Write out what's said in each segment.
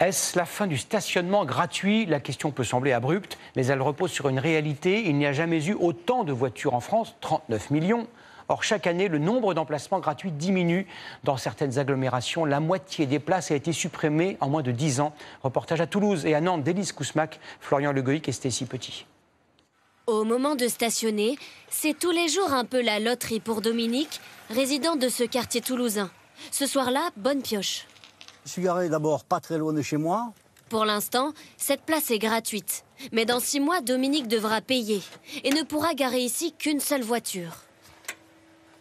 Est-ce la fin du stationnement gratuit? La question peut sembler abrupte, mais elle repose sur une réalité. Il n'y a jamais eu autant de voitures en France, 39 millions. Or, chaque année, le nombre d'emplacements gratuits diminue. Dans certaines agglomérations, la moitié des places a été supprimée en moins de 10 ans. Reportage à Toulouse et à Nantes d'Élise Kousmac, Florian Legoïc et Stécie Petit. Au moment de stationner, c'est tous les jours un peu la loterie pour Dominique, résident de ce quartier toulousain. Ce soir-là, bonne pioche. Je suis garé d'abord pas très loin de chez moi. Pour l'instant, cette place est gratuite. Mais dans 6 mois, Dominique devra payer et ne pourra garer ici qu'une seule voiture.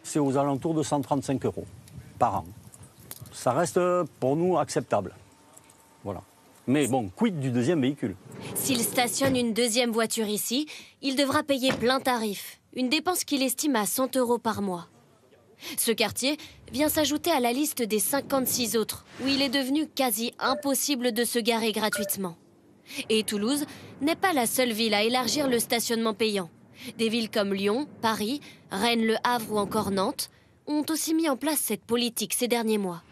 C'est aux alentours de 135 € par an. Ça reste pour nous acceptable. Voilà. Mais bon, quid du deuxième véhicule? S'il stationne une deuxième voiture ici, il devra payer plein tarif. Une dépense qu'il estime à 100 € par mois. Ce quartier vient s'ajouter à la liste des 56 autres, où il est devenu quasi impossible de se garer gratuitement. Et Toulouse n'est pas la seule ville à élargir le stationnement payant. Des villes comme Lyon, Paris, Rennes, Le Havre ou encore Nantes ont aussi mis en place cette politique ces derniers mois.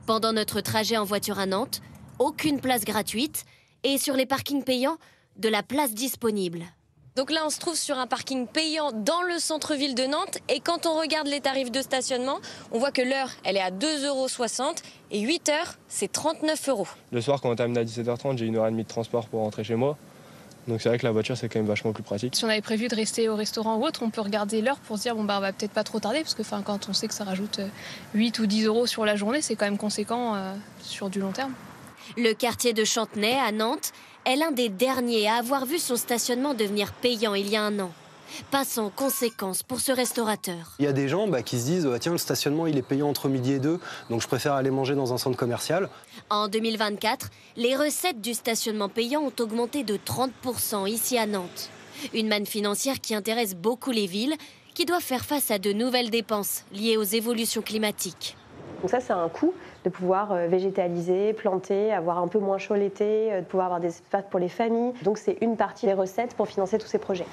Pendant notre trajet en voiture à Nantes, aucune place gratuite et sur les parkings payants, de la place disponible. Donc là, on se trouve sur un parking payant dans le centre-ville de Nantes. Et quand on regarde les tarifs de stationnement, on voit que l'heure, elle est à 2,60 € et 8 heures, c'est 39 €. Le soir, quand on termine à 17h30, j'ai 1h30 de transport pour rentrer chez moi. Donc c'est vrai que la voiture, c'est quand même vachement plus pratique. Si on avait prévu de rester au restaurant ou autre, on peut regarder l'heure pour se dire, on va peut-être pas trop tarder, parce que quand on sait que ça rajoute 8 ou 10 € sur la journée, c'est quand même conséquent sur du long terme. Le quartier de Chantenay, à Nantes, est l'un des derniers à avoir vu son stationnement devenir payant il y a 1 an. Pas sans conséquences pour ce restaurateur. Il y a des gens qui se disent tiens, le stationnement il est payant entre midi et 2, donc je préfère aller manger dans un centre commercial. En 2024, les recettes du stationnement payant ont augmenté de 30% ici à Nantes. Une manne financière qui intéresse beaucoup les villes, qui doivent faire face à de nouvelles dépenses liées aux évolutions climatiques. Donc ça, c'est un coût de pouvoir végétaliser, planter, avoir un peu moins chaud l'été, de pouvoir avoir des espaces pour les familles. Donc c'est une partie des recettes pour financer tous ces projets.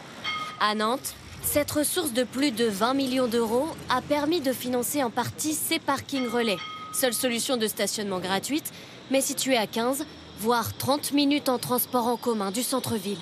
À Nantes, cette ressource de plus de 20 millions d'euros a permis de financer en partie ces parkings relais. Seule solution de stationnement gratuite, mais située à 15, voire 30 minutes en transport en commun du centre-ville.